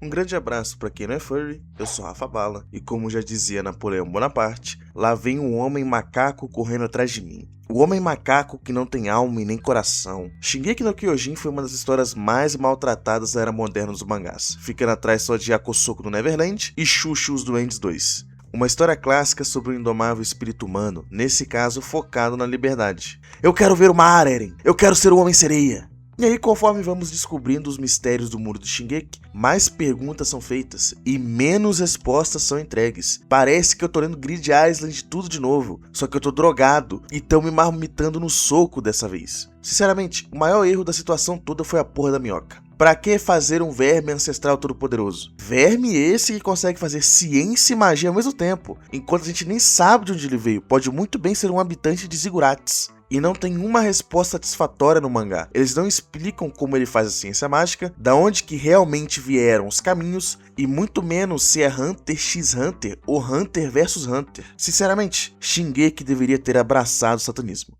Um grande abraço para quem não é furry, eu sou Rafa Bala, e como já dizia Napoleão Bonaparte, lá vem um homem macaco correndo atrás de mim. O homem macaco que não tem alma e nem coração. Shingeki no Kyojin foi uma das histórias mais maltratadas da era moderna dos mangás, ficando atrás só de Yakosoku do Neverland e Xuxa os Duendes 2. Uma história clássica sobre o indomável espírito humano, nesse caso focado na liberdade. Eu quero ver o mar, Eren! Eu quero ser o Homem-Sereia! E aí, conforme vamos descobrindo os mistérios do mundo de Shingeki, mais perguntas são feitas e menos respostas são entregues. Parece que eu tô lendo Grid Island tudo de novo, só que eu tô drogado e tão me marmitando no soco dessa vez. Sinceramente, o maior erro da situação toda foi a porra da minhoca. Pra que fazer um verme ancestral todo-poderoso? Verme esse que consegue fazer ciência e magia ao mesmo tempo, enquanto a gente nem sabe de onde ele veio, pode muito bem ser um habitante de Zigurates. E não tem uma resposta satisfatória no mangá. Eles não explicam como ele faz a ciência mágica, da onde que realmente vieram os caminhos, e muito menos se é Hunter x Hunter ou Hunter vs Hunter. Sinceramente, Shingeki deveria ter abraçado o satanismo.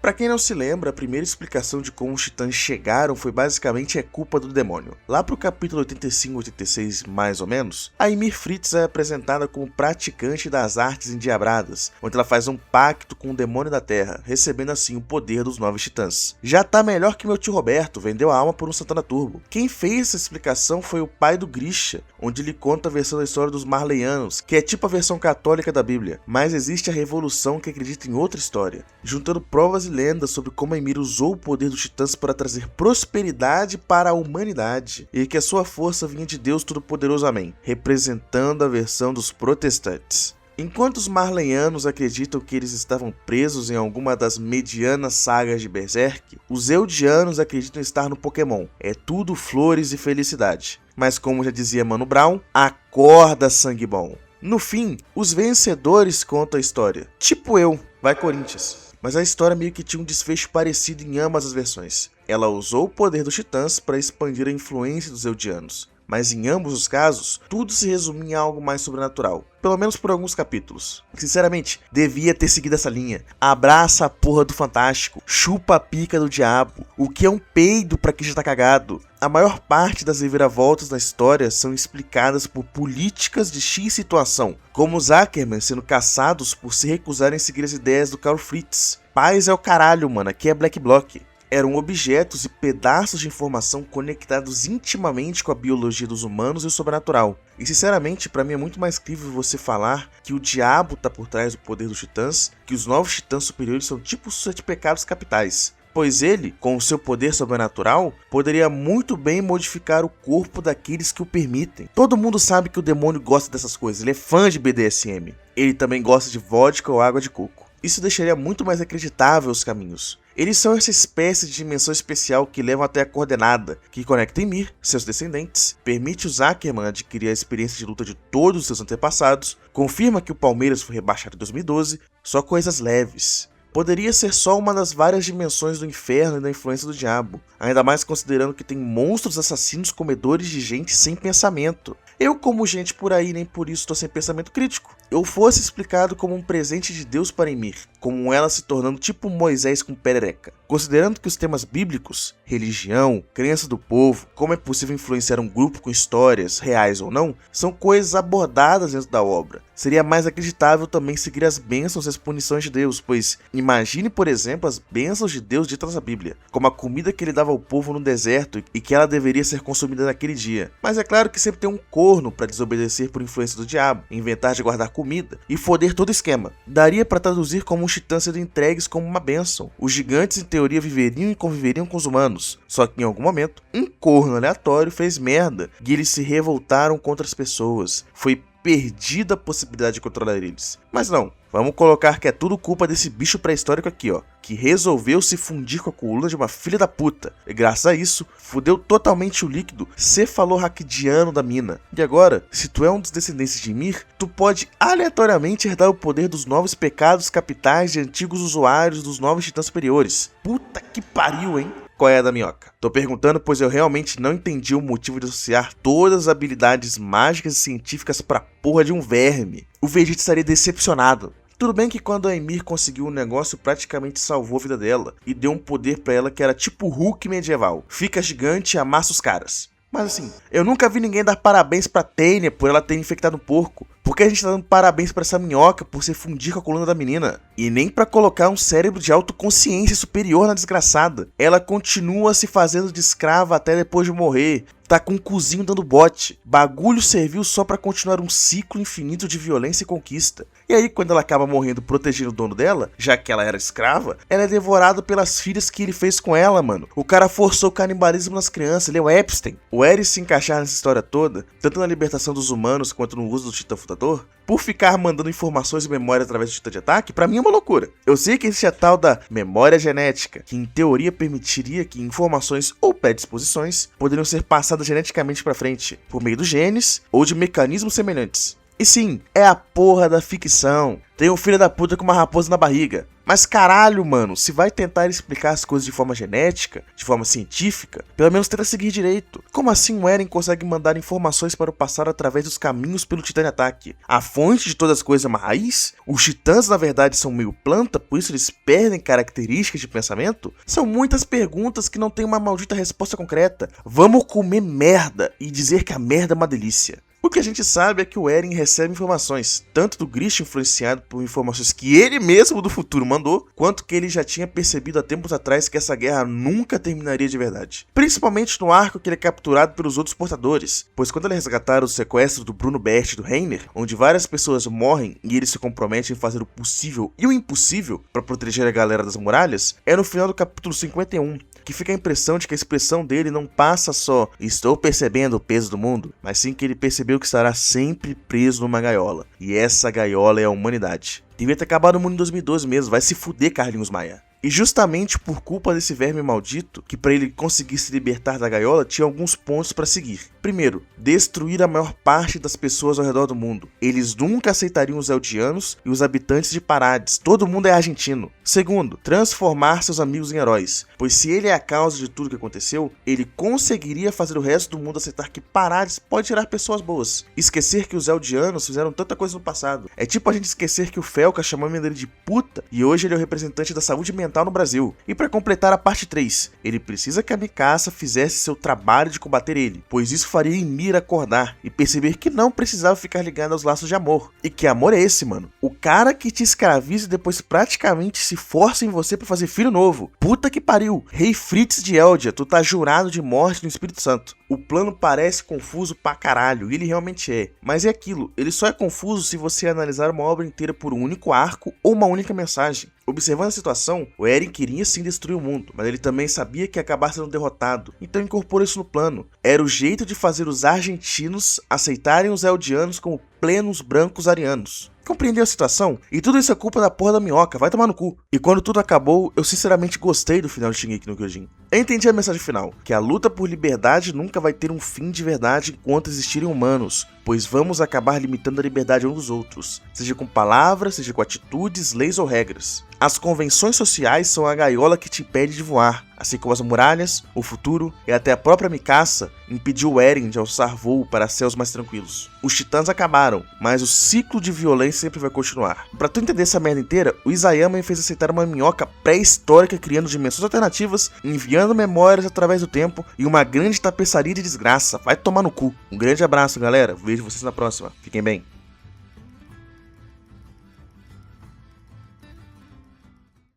Pra quem não se lembra, a primeira explicação de como os titãs chegaram foi basicamente culpa do demônio. Lá pro capítulo 85-86, mais ou menos, a Ymir Fritz é apresentada como praticante das artes endiabradas, onde ela faz um pacto com o demônio da terra, recebendo assim o poder dos 9 titãs. Já tá melhor que meu tio Roberto, vendeu a alma por um Santana Turbo. Quem fez essa explicação foi o pai do Grisha, onde ele conta a versão da história dos Marleyanos, que é tipo a versão católica da Bíblia, mas existe a Revolução que acredita em outra história, juntando provas e lendas sobre como a Ymir usou o poder dos titãs para trazer prosperidade para a humanidade, e que a sua força vinha de Deus Todo-Poderoso, amém, representando a versão dos protestantes. Enquanto os Marleyanos acreditam que eles estavam presos em alguma das medianas sagas de Berserk, os Eldianos acreditam estar no Pokémon. É tudo flores e felicidade. Mas como já dizia Mano Brown, acorda, sangue bom. No fim, os vencedores contam a história. Tipo eu, vai Corinthians. Mas a história meio que tinha um desfecho parecido em ambas as versões. Ela usou o poder dos titãs para expandir a influência dos Eldianos. Mas em ambos os casos, tudo se resumia em algo mais sobrenatural. Pelo menos por alguns capítulos. Sinceramente, devia ter seguido essa linha. Abraça a porra do Fantástico. Chupa a pica do diabo. O que é um peido pra quem já tá cagado? A maior parte das reviravoltas da história são explicadas por políticas de X situação, como os Ackerman sendo caçados por se recusarem a seguir as ideias do Karl Fritz. Paz é o caralho, mano, aqui é Black Block. Eram objetos e pedaços de informação conectados intimamente com a biologia dos humanos e o sobrenatural. E sinceramente, pra mim é muito mais crível você falar que o diabo tá por trás do poder dos titãs, que os 9 titãs superiores são tipo os 7 pecados capitais. Pois ele, com o seu poder sobrenatural, poderia muito bem modificar o corpo daqueles que o permitem. Todo mundo sabe que o demônio gosta dessas coisas, ele é fã de BDSM. Ele também gosta de vodka ou água de coco. Isso deixaria muito mais acreditável os caminhos. Eles são essa espécie de dimensão especial que levam até a coordenada, que conecta Ymir, seus descendentes, permite os Ackerman adquirir a experiência de luta de todos os seus antepassados, confirma que o Palmeiras foi rebaixado em 2012, só coisas leves. Poderia ser só uma das várias dimensões do inferno e da influência do diabo, ainda mais considerando que tem monstros assassinos comedores de gente sem pensamento. Eu, como gente por aí, nem por isso estou sem pensamento crítico. Eu fosse explicado como um presente de Deus para Ymir, como ela se tornando tipo Moisés com perereca. Considerando que os temas bíblicos, religião, crença do povo, como é possível influenciar um grupo com histórias, reais ou não, são coisas abordadas dentro da obra. Seria mais acreditável também seguir as bênçãos e as punições de Deus, pois imagine, por exemplo, as bênçãos de Deus ditas na Bíblia, como a comida que ele dava ao povo no deserto e que ela deveria ser consumida naquele dia. Mas é claro que sempre tem um corno para desobedecer por influência do diabo, inventar de guardar comida e foder todo o esquema. Daria para traduzir como os titãs sendo entregues como uma bênção. Os gigantes em teoria viveriam e conviveriam com os humanos, só que em algum momento, um corno aleatório fez merda e eles se revoltaram contra as pessoas. Foi perdida a possibilidade de controlar eles. Mas não, vamos colocar que é tudo culpa desse bicho pré-histórico aqui, ó, que resolveu se fundir com a coluna de uma filha da puta, e graças a isso, fudeu totalmente o líquido cefalorraquidiano da mina. E agora, se tu é um dos descendentes de Ymir, tu pode aleatoriamente herdar o poder dos 9 pecados capitais de antigos usuários dos 9 titãs superiores. Puta que pariu, hein? Qual é a da minhoca? Tô perguntando pois eu realmente não entendi o motivo de associar todas as habilidades mágicas e científicas pra porra de um verme. O Vegeta estaria decepcionado. Tudo bem que quando a Ymir conseguiu um negócio, praticamente salvou a vida dela e deu um poder pra ela que era tipo Hulk medieval. Fica gigante e amassa os caras. Mas assim, eu nunca vi ninguém dar parabéns pra Tênia por ela ter infectado um porco. Por que a gente tá dando parabéns pra essa minhoca por se fundir com a coluna da menina? E nem pra colocar um cérebro de autoconsciência superior na desgraçada. Ela continua se fazendo de escrava até depois de morrer. Tá com um cozinho dando bote. Bagulho serviu só pra continuar um ciclo infinito de violência e conquista. E aí, quando ela acaba morrendo protegendo o dono dela, já que ela era escrava, ela é devorada pelas filhas que ele fez com ela, mano. O cara forçou o canibalismo nas crianças, ele é o Epstein. O Aerys se encaixar nessa história toda, tanto na libertação dos humanos quanto no uso do Titã Fundador, por ficar mandando informações e memórias através do Titã de Ataque, pra mim é uma loucura. Eu sei que existe a tal da memória genética, que em teoria permitiria que informações ou predisposições poderiam ser passadas geneticamente pra frente, por meio dos genes ou de mecanismos semelhantes. E sim, é a porra da ficção. Tem um filho da puta com uma raposa na barriga. Mas caralho, mano, se vai tentar explicar as coisas de forma genética, de forma científica, pelo menos tenta seguir direito. Como assim o Eren consegue mandar informações para o passado através dos caminhos pelo Titã de Ataque? A fonte de todas as coisas é uma raiz? Os titãs na verdade são meio planta, por isso eles perdem características de pensamento? São muitas perguntas que não tem uma maldita resposta concreta. Vamos comer merda e dizer que a merda é uma delícia. O que a gente sabe é que o Eren recebe informações, tanto do Grisha influenciado por informações que ele mesmo do futuro mandou, quanto que ele já tinha percebido há tempos atrás que essa guerra nunca terminaria de verdade. Principalmente no arco que ele é capturado pelos outros portadores, pois quando ele resgatar o sequestro do Bruno Bert e do Reiner, onde várias pessoas morrem e ele se compromete em fazer o possível e o impossível para proteger a galera das muralhas, é no final do capítulo 51, que fica a impressão de que a expressão dele não passa só "estou percebendo o peso do mundo", mas sim que ele percebeu que estará sempre preso numa gaiola. E essa gaiola é a humanidade. Devia ter acabado o mundo em 2012 mesmo, vai se fuder, Carlinhos Maia. E justamente por culpa desse verme maldito, que para ele conseguir se libertar da gaiola tinha alguns pontos para seguir. Primeiro, destruir a maior parte das pessoas ao redor do mundo. Eles nunca aceitariam os Eldianos e os habitantes de Parades, todo mundo é argentino. Segundo, transformar seus amigos em heróis, pois se ele é a causa de tudo que aconteceu, ele conseguiria fazer o resto do mundo aceitar que Parades pode gerar pessoas boas. Esquecer que os Eldianos fizeram tanta coisa no passado. É tipo a gente esquecer que o Felka chamou a mãe dele de puta e hoje ele é o representante da saúde mental no Brasil. E para completar a parte 3, ele precisa que a Mikasa fizesse seu trabalho de combater ele, pois isso faria Ymir acordar e perceber que não precisava ficar ligado aos laços de amor. E que amor é esse, mano? O cara que te escraviza e depois praticamente se força em você pra fazer filho novo. Puta que pariu. Rei Fritz de Eldia, tu tá jurado de morte no Espírito Santo. O plano parece confuso pra caralho, e ele realmente é. Mas é aquilo, ele só é confuso se você analisar uma obra inteira por um único arco ou uma única mensagem. Observando a situação, o Eren queria sim destruir o mundo, mas ele também sabia que ia acabar sendo derrotado, então incorporou isso no plano. Era o jeito de fazer os argentinos aceitarem os Eldianos como plenos brancos arianos. Compreendeu a situação? E tudo isso é culpa da porra da minhoca, vai tomar no cu. E quando tudo acabou, eu sinceramente gostei do final de Shingeki no Kyojin. Eu entendi a mensagem final, que a luta por liberdade nunca vai ter um fim de verdade enquanto existirem humanos, pois vamos acabar limitando a liberdade uns dos outros, seja com palavras, seja com atitudes, leis ou regras. As convenções sociais são a gaiola que te impede de voar, assim como as muralhas, o futuro e até a própria Mikasa impediu o Eren de alçar voo para céus mais tranquilos. Os titãs acabaram, mas o ciclo de violência sempre vai continuar. Pra tu entender essa merda inteira, o Isayama me fez aceitar uma minhoca pré-histórica criando dimensões alternativas, enviando memórias através do tempo e uma grande tapeçaria de desgraça. Vai tomar no cu. Um grande abraço, galera. Vejo vocês na próxima. Fiquem bem.